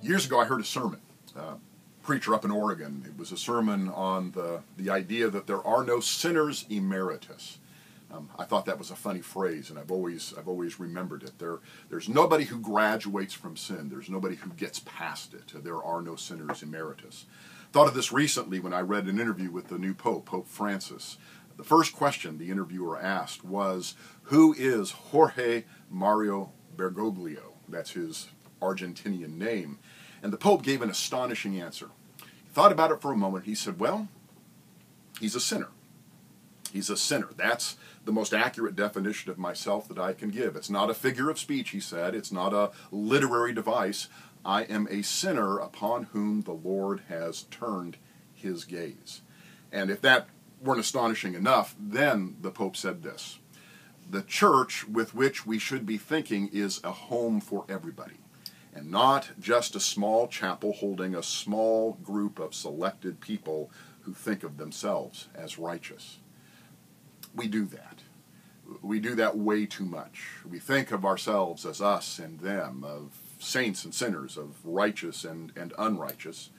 Years ago I heard a sermon, preacher up in Oregon. It was a sermon on the idea that there are no sinners emeritus. I thought that was a funny phrase, and I've always remembered it. There's nobody who graduates from sin. There's nobody who gets past it. There are no sinners emeritus. Thought of this recently when I read an interview with the new Pope, Pope Francis. The first question the interviewer asked was, who is Jorge Mario Bergoglio? That's his Argentinian name. And the Pope gave an astonishing answer. He thought about it for a moment. He said, well, he's a sinner. He's a sinner. That's the most accurate definition of myself that I can give. It's not a figure of speech, he said. It's not a literary device. I am a sinner upon whom the Lord has turned his gaze. And if that weren't astonishing enough, then the Pope said this: the church with which we should be thinking is a home for everybody, and not just a small chapel holding a small group of selected people who think of themselves as righteous. We do that. We do that way too much. We think of ourselves as us and them, of saints and sinners, of righteous and unrighteous.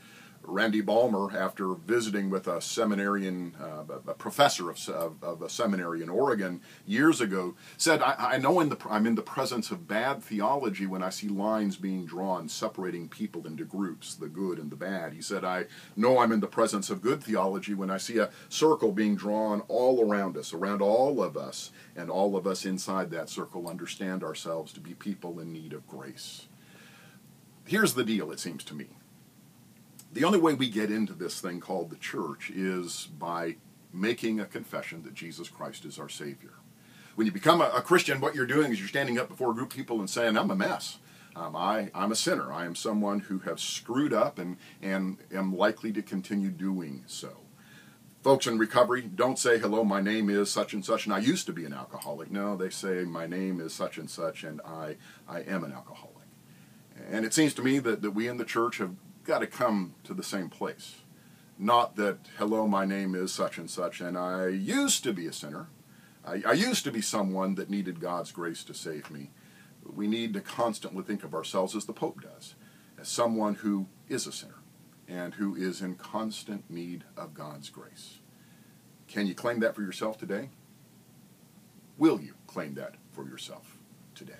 Randy Ballmer, after visiting with a seminarian, a professor of a seminary in Oregon years ago, said, I know I'm in the presence of bad theology when I see lines being drawn separating people into groups, the good and the bad. He said, I know I'm in the presence of good theology when I see a circle being drawn all around us, around all of us, and all of us inside that circle understand ourselves to be people in need of grace. Here's the deal, it seems to me. The only way we get into this thing called the church is by making a confession that Jesus Christ is our Savior. When you become a Christian, what you're doing is you're standing up before a group of people and saying, I'm a mess. I'm a sinner. I am someone who has screwed up and am likely to continue doing so. Folks in recovery don't say, hello, my name is such and such, and I used to be an alcoholic. No, they say, my name is such and such, and I am an alcoholic. And it seems to me that we in the church have got to come to the same place. Not that, hello, my name is such and such, and I used to be a sinner. I used to be someone that needed God's grace to save me. We need to constantly think of ourselves, as the Pope does, as someone who is a sinner and who is in constant need of God's grace. Can you claim that for yourself today? Will you claim that for yourself today?